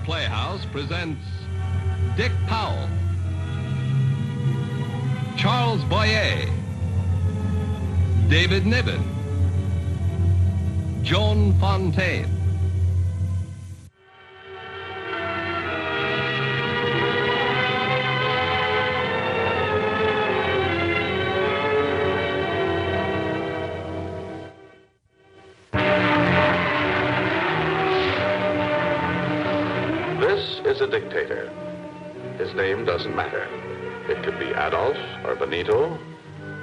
Playhouse presents Dick Powell, Charles Boyer, David Niven, Joan Fontaine. This is a dictator. His name doesn't matter. It could be Adolf or Benito,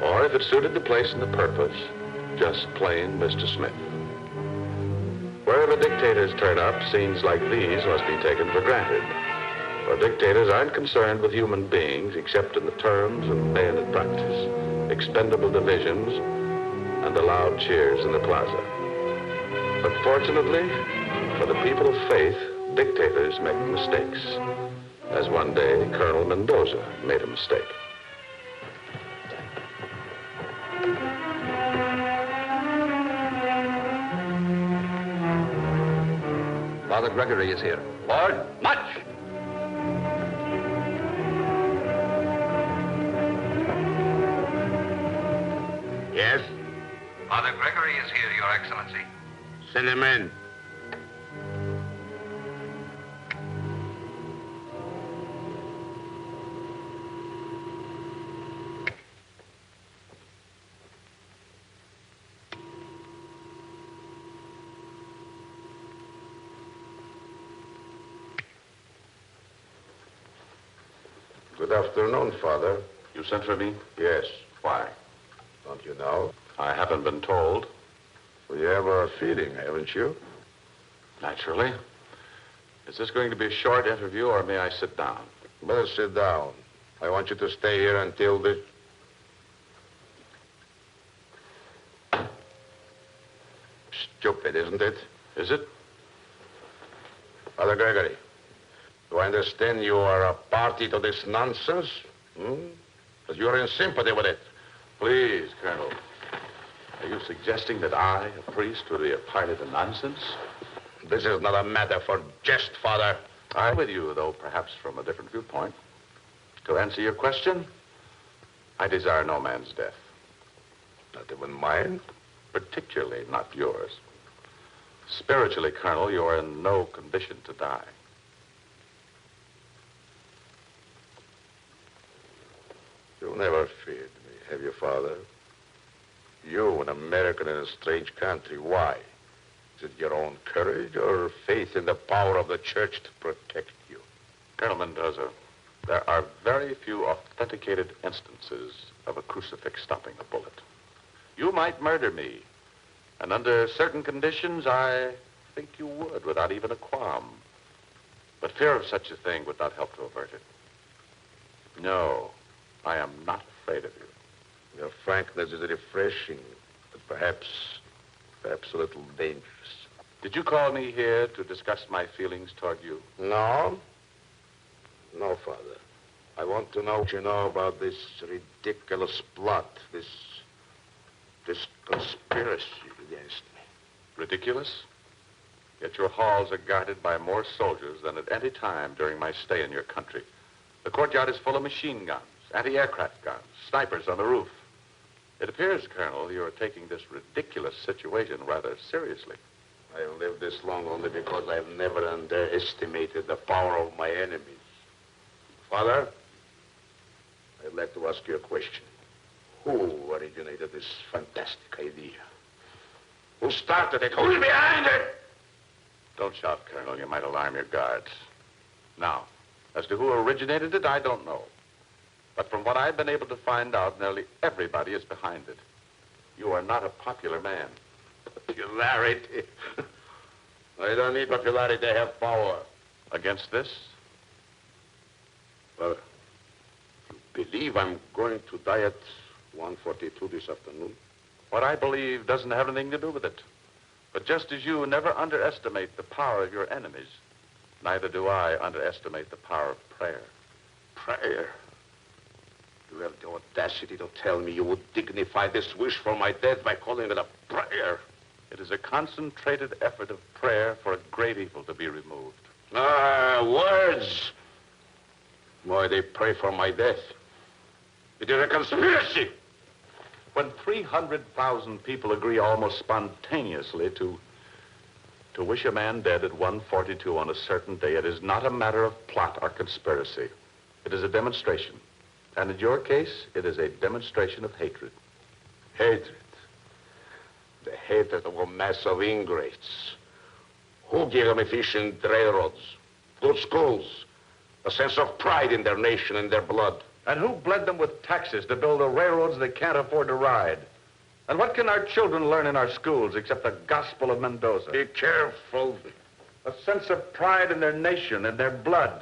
or if it suited the place and the purpose, just plain Mr. Smith. Wherever dictators turn up, scenes like these must be taken for granted. For dictators aren't concerned with human beings except in the terms of bayonet practice, expendable divisions, and the loud cheers in the plaza. But fortunately, for the people of faith, dictators make mistakes, as one day Colonel Mendoza made a mistake. Father Gregory is here. Lord, march! Yes? Father Gregory is here, Your Excellency. Send him in. Good afternoon, Father. You sent for me? Yes. Why? Don't you know? I haven't been told. Well, you have a feeling, haven't you? Naturally. Is this going to be a short interview, or may I sit down? Better sit down. I want you to stay here until the... Stupid, isn't it? Is it? Father Gregory, do I understand you are a party to this nonsense? That you're in sympathy with it. Please, Colonel. Are you suggesting that I, a priest, would be a party to nonsense? This is not a matter for jest, Father. I'm with you, though perhaps from a different viewpoint. To answer your question, I desire no man's death. Not even mine? Particularly not yours. Spiritually, Colonel, you are in no condition to die. You never feared me, have you, Father? You, an American in a strange country, why? Is it your own courage or faith in the power of the church to protect you? Colonel Mendoza, there are very few authenticated instances of a crucifix stopping a bullet. You might murder me, and under certain conditions, I think you would, without even a qualm. But fear of such a thing would not help to avert it. No, I am not afraid of you. Your frankness is refreshing, but perhaps a little dangerous. Did you call me here to discuss my feelings toward you? No? No, Father. I want to know what you know about this ridiculous plot, this conspiracy against me. Ridiculous? Yet your halls are guarded by more soldiers than at any time during my stay in your country. The courtyard is full of machine guns, anti-aircraft guns, snipers on the roof. It appears, Colonel, you are taking this ridiculous situation rather seriously. I have lived this long only because I have never underestimated the power of my enemies. Father, I'd like to ask you a question. Who originated this fantastic idea? Who started it? Who's behind it? Don't shout, Colonel. You might alarm your guards. Now, as to who originated it, I don't know. But from what I've been able to find out, nearly everybody is behind it. You are not a popular man. Popularity? I don't need popularity. I have power. Against this? Well, you believe I'm going to die at 1:42 this afternoon? What I believe doesn't have anything to do with it. But just as you never underestimate the power of your enemies, neither do I underestimate the power of prayer. Prayer? You have the audacity to tell me you would dignify this wish for my death by calling it a prayer. It is a concentrated effort of prayer for a great evil to be removed. Words. Boy, they pray for my death. It is a conspiracy. When 300,000 people agree almost spontaneously to wish a man dead at 1:42 on a certain day, it is not a matter of plot or conspiracy. It is a demonstration. And in your case, it is a demonstration of hatred. Hatred. The hatred of a mass of ingrates. Who gave them efficient railroads, good schools, a sense of pride in their nation and their blood? And who bled them with taxes to build the railroads they can't afford to ride? And what can our children learn in our schools except the gospel of Mendoza? Be careful. A sense of pride in their nation and their blood.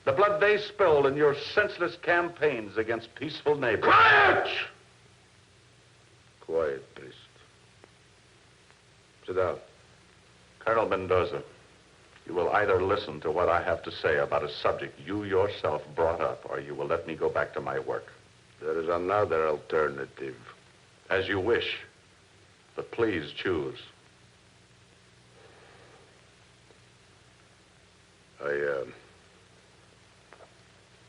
The blood they spilled in your senseless campaigns against peaceful neighbors. Quiet! Quiet, priest. Sit down. Colonel Mendoza, you will either listen to what I have to say about a subject you yourself brought up, or you will let me go back to my work. There is another alternative. As you wish, but please choose.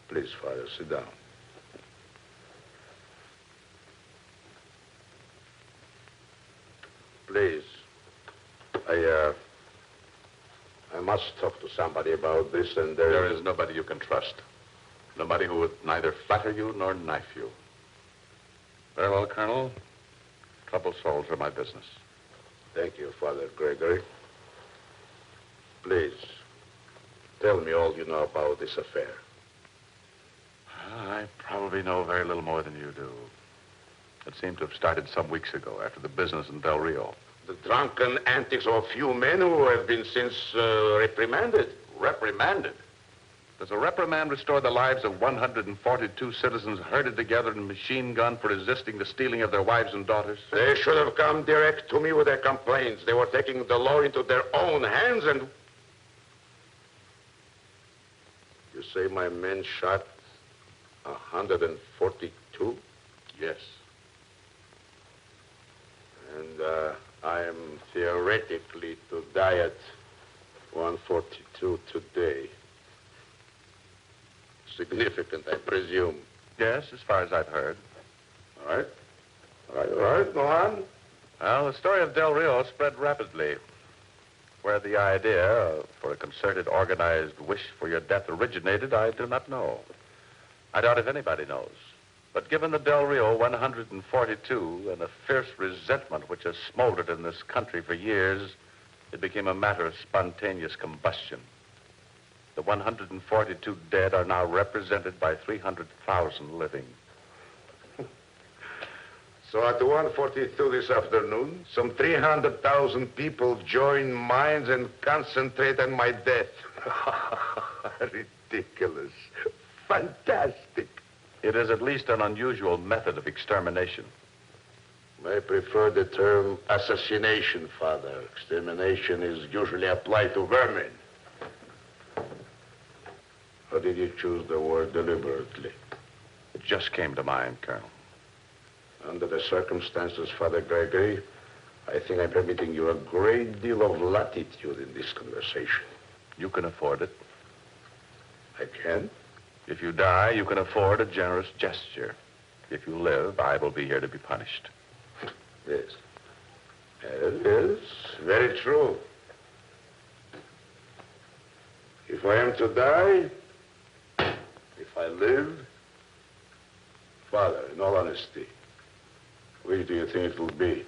Please, Father, sit down. Please. I must talk to somebody about this, and There is nobody you can trust. Nobody who would neither flatter you nor knife you. Very well, Colonel. Troubled souls are my business. Thank you, Father Gregory. Please, tell me all you know about this affair. I probably know very little more than you do. It seemed to have started some weeks ago after the business in Del Rio. The drunken antics of a few men who have been since reprimanded. Reprimanded? Does a reprimand restore the lives of 142 citizens herded together in a machine gun for resisting the stealing of their wives and daughters? They should have come direct to me with their complaints. They were taking the law into their own hands, and... You say my men shot 142? Yes. And I am theoretically to die at 142 today. Significant, I presume. Yes, as far as I've heard. All right. All right, go on. Well, the story of Del Rio spread rapidly. Where the idea for a concerted, organized wish for your death originated, I do not know. I doubt if anybody knows. But given the Del Rio 142 and the fierce resentment which has smoldered in this country for years, it became a matter of spontaneous combustion. The 142 dead are now represented by 300,000 living. So at 1:42 this afternoon, some 300,000 people join minds and concentrate on my death. Ridiculous. Fantastic. It is at least an unusual method of extermination. I prefer the term assassination, Father. Extermination is usually applied to vermin. Or did you choose the word deliberately? It just came to mind, Colonel. Under the circumstances, Father Gregory, I think I'm permitting you a great deal of latitude in this conversation. You can afford it. I can? If you die, you can afford a generous gesture. If you live, I will be here to be punished. Yes. Yes, very true. If I am to die, if I live, Father, in all honesty, which do you think it will be?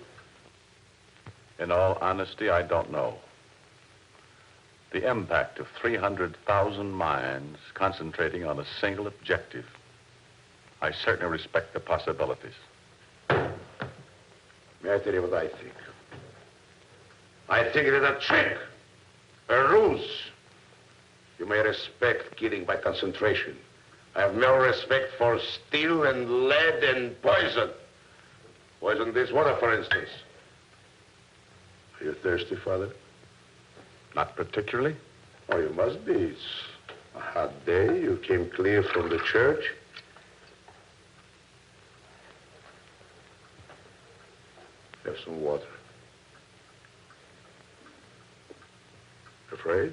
In all honesty, I don't know. The impact of 300,000 minds concentrating on a single objective. I certainly respect the possibilities. May I tell you what I think? I think it is a trick, a ruse. You may respect killing by concentration. I have no respect for steel and lead and poison. Poison this water, for instance. Are you thirsty, Father? Not particularly. Oh, you must be. It's a hot day. You came clear from the church. Have some water. Afraid?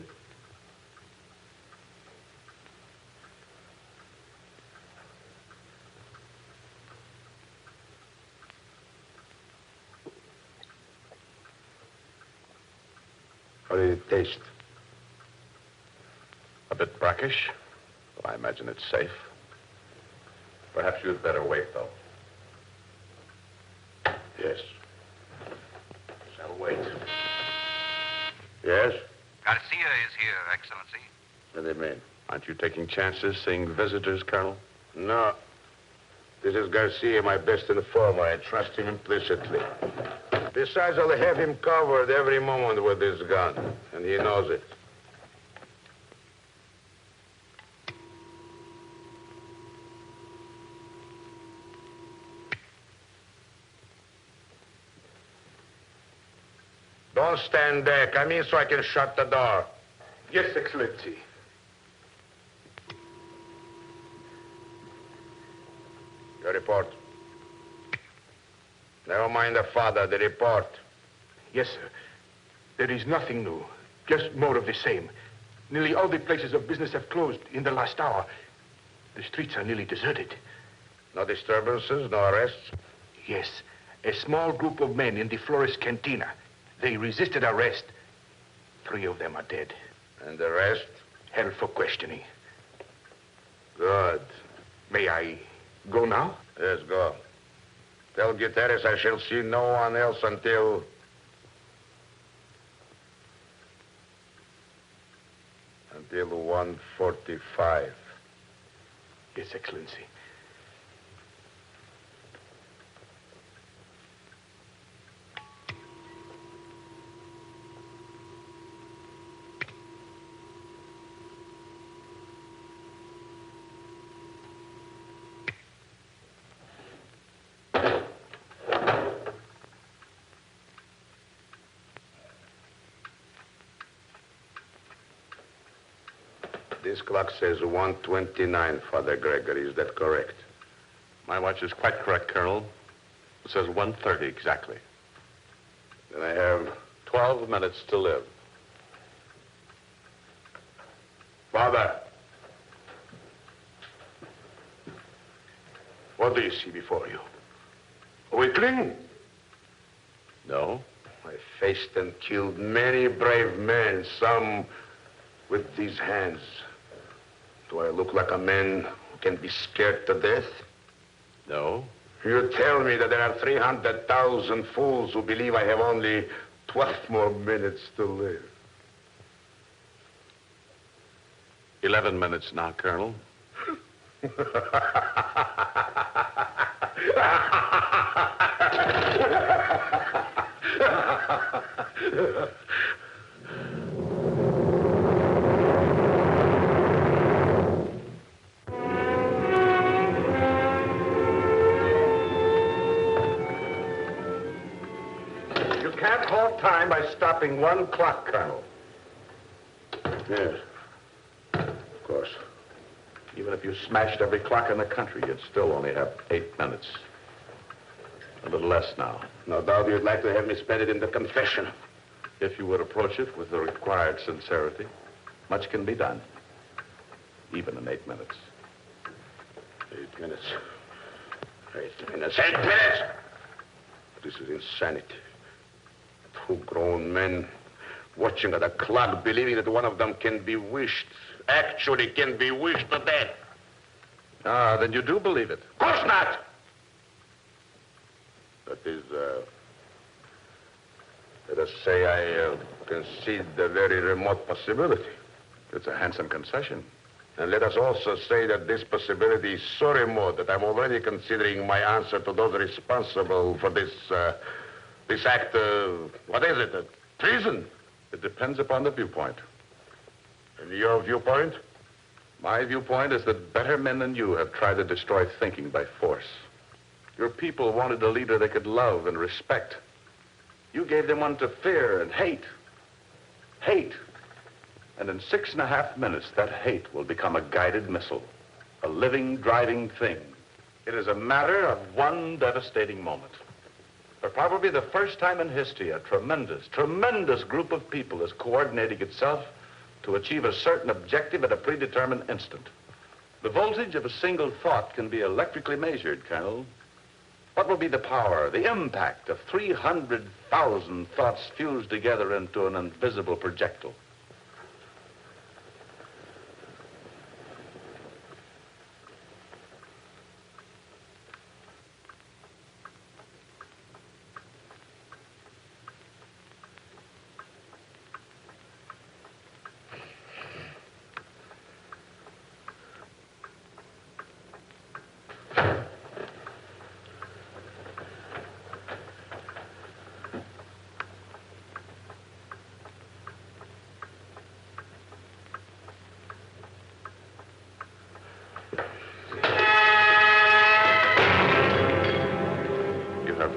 How did it taste? A bit brackish. Well, I imagine it's safe. Perhaps you'd better wait, though. Yes. Shall wait. Yes? Garcia is here, Excellency. What do they mean? Aren't you taking chances, seeing visitors, Colonel? No. This is Garcia, my best informer. I trust him implicitly. Besides, I'll have him covered every moment with this gun, and he knows it. Don't stand there. Come in so I can shut the door. Yes, Excellency. Your report. Never mind the father, the report. Yes, sir. There is nothing new. Just more of the same. Nearly all the places of business have closed in the last hour. The streets are nearly deserted. No disturbances, no arrests? Yes, a small group of men in the Flores Cantina. They resisted arrest. 3 of them are dead. And the rest? Held for questioning. Good. May I go now? Yes, go. Tell Gutierrez I shall see no one else until 1:45. Yes, Excellency. This clock says 1:29, Father Gregory. Is that correct? My watch is quite correct, Colonel. It says 1:30 exactly. Then I have 12 minutes to live. Father. What do you see before you? A weakling? No? I faced and killed many brave men, some with these hands. Do I look like a man who can be scared to death? No? You tell me that there are 300,000 fools who believe I have only 12 more minutes to live. 11 minutes now, Colonel. You can't halt time by stopping one clock, Colonel. Yes. Of course. Even if you smashed every clock in the country, you'd still only have 8 minutes. A little less now. No doubt you'd like to have me spend it in the confession. If you would approach it with the required sincerity, much can be done. Even in 8 minutes. 8 minutes. 8 minutes. 8 minutes! This is insanity. 2 grown men watching at a clock, believing that one of them can be wished, actually can be wished to death. Ah, then you do believe it. Of course not! That is, let us say I concede the very remote possibility. It's a handsome concession. And let us also say that this possibility is so remote that I'm already considering my answer to those responsible for this act of, what is it, treason? It depends upon the viewpoint. And your viewpoint? My viewpoint is that better men than you have tried to destroy thinking by force. Your people wanted a leader they could love and respect. You gave them one to fear and hate. Hate. And in 6.5 minutes, that hate will become a guided missile, a living, driving thing. It is a matter of one devastating moment. For probably the first time in history, a tremendous, tremendous group of people is coordinating itself to achieve a certain objective at a predetermined instant. The voltage of a single thought can be electrically measured, Colonel. What What will be the power, the impact of 300,000 thoughts fused together into an invisible projectile?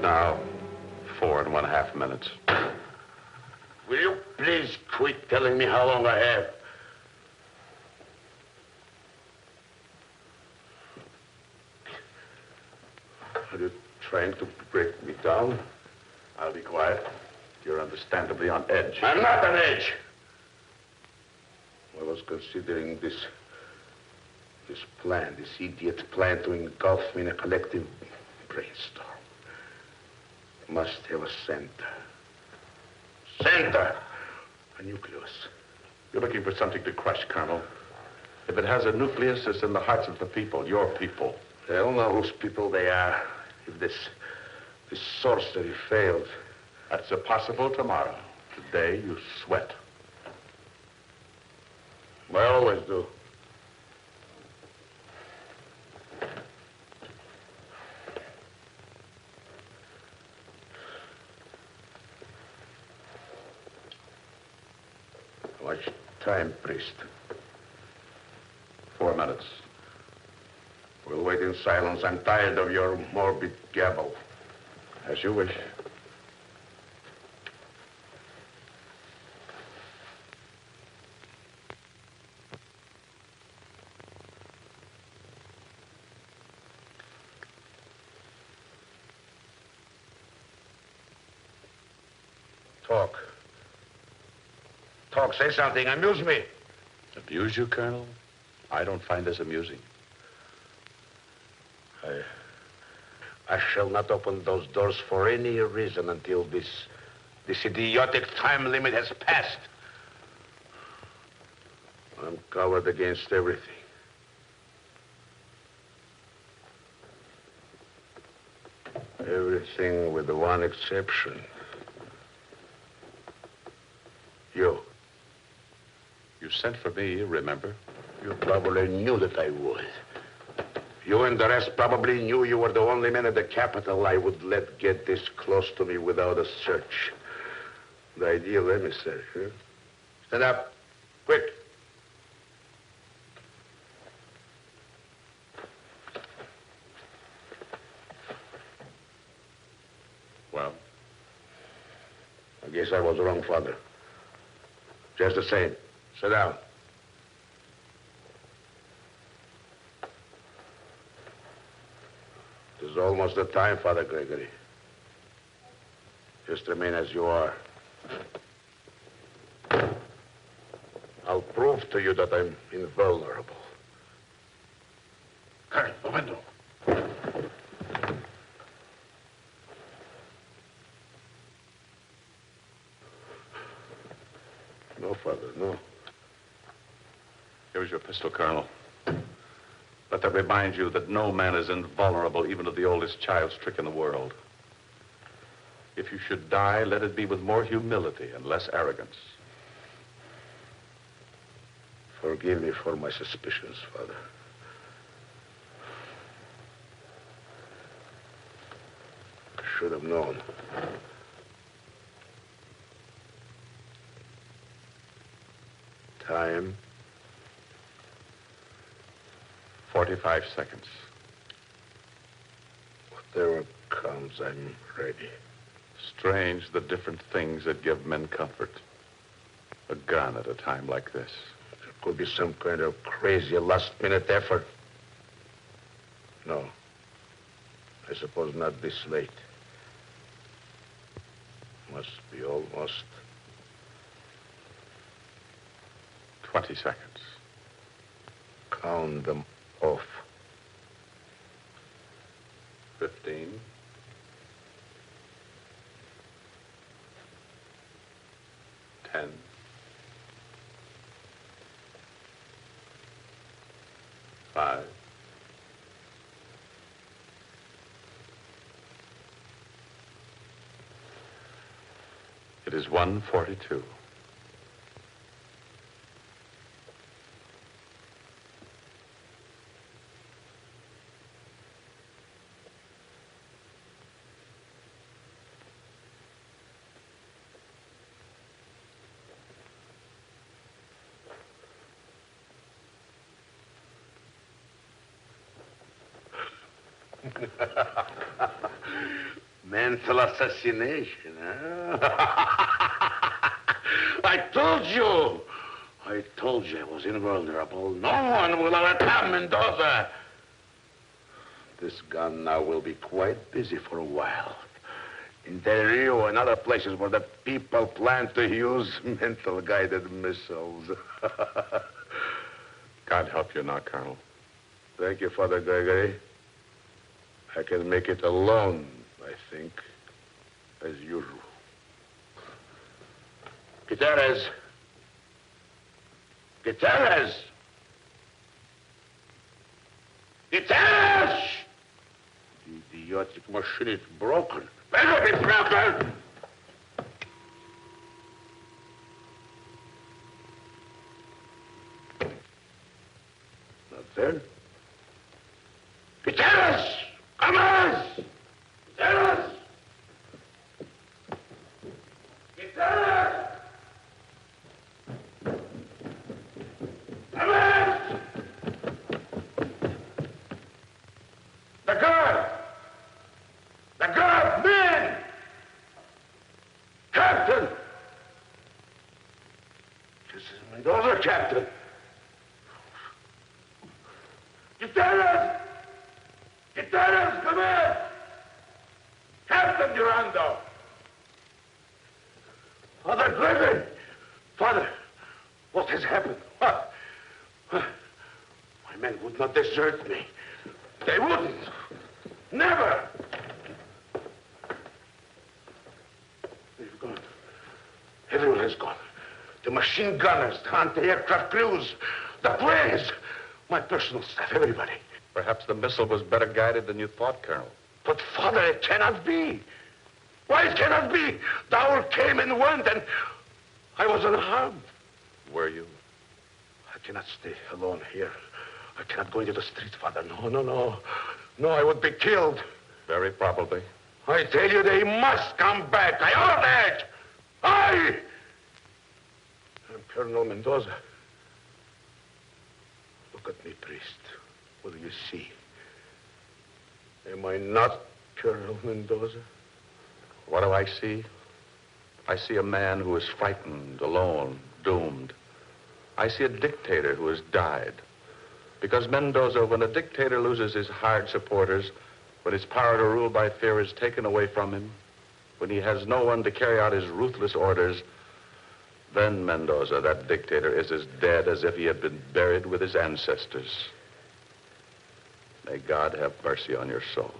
Now, 4.5 minutes. Will you please quit telling me how long I have? Are you trying to break me down? I'll be quiet. You're understandably on edge. I'm not on edge. I was considering this plan, this idiot plan to engulf me in a collective brainstorm. Must have a center. Center. A nucleus. You're looking for something to crush, Colonel. If it has a nucleus, it's in the hearts of the people, your people. They'll know whose people they are. If this sorcery fails, that's possible tomorrow. Today, you sweat. I always do. How much time, priest? 4 minutes. We'll wait in silence. I'm tired of your morbid gabble. As you wish. Talk. Talk, say something. Amuse me. Amuse you, Colonel? I don't find this amusing. I shall not open those doors for any reason until this idiotic time limit has passed. I'm covered against everything. Everything with the one exception. You. You sent for me, remember? You probably knew that I would. You and the rest probably knew you were the only man at the Capitol I would let get this close to me without a search. The ideal emissary, huh? Stand up. Quick. Well? I guess I was wrong, Father. Just the same. Sit down. It's almost the time, Father Gregory. Just remain as you are. I'll prove to you that I'm invulnerable. Colonel, the window. No, Father, no. Here's your pistol, Colonel. Let that remind you that no man is invulnerable even to the oldest child's trick in the world. If you should die, let it be with more humility and less arrogance. Forgive me for my suspicions, Father. I should have known. Time. 45 seconds. Whatever comes, I'm ready. Strange the different things that give men comfort. A gun at a time like this. There could be some kind of crazy last-minute effort. No. I suppose not this late. Must be almost 20 seconds. Count them off. 15. 10. Five. It is 1:42. Mental assassination, huh? I told you I was invulnerable. No one will overcome Mendoza. This gun now will be quite busy for a while. In Del Rio and other places where the people plan to use mental-guided missiles. God help you now, Colonel. Thank you, Father Gregory. I can make it alone, I think, as usual. Gutierrez! Gutierrez! Gutierrez! The idiotic machine is broken. Better be broken! Not there. Gutierrez! Come on! Gutierrez! Gutierrez! Come on! The guard! The guard! Men! Captain! This is Mendoza, Captain. Gutierrez! Gutierrez, come in! Captain Durando! Father Gregory! Father, what has happened? What? My men would not desert me. They wouldn't. Never! They've gone. Everyone has gone. The machine gunners, the anti-aircraft crews, the planes, my personal staff, everybody. Perhaps the missile was better guided than you thought, Colonel. But, Father, it cannot be. Why it cannot be? The hour came and went, and I was unharmed. Were you? I cannot stay alone here. I cannot go into the streets, Father. No, no, no. No, I would be killed. Very probably. I tell you, they must come back. I order it. I'm Colonel Mendoza. Look at me, priest. What do you see? Am I not Colonel Mendoza? What do I see? I see a man who is frightened, alone, doomed. I see a dictator who has died. Because Mendoza, when a dictator loses his hard supporters, when his power to rule by fear is taken away from him, when he has no one to carry out his ruthless orders, then Mendoza, that dictator, is as dead as if he had been buried with his ancestors. May God have mercy on your soul.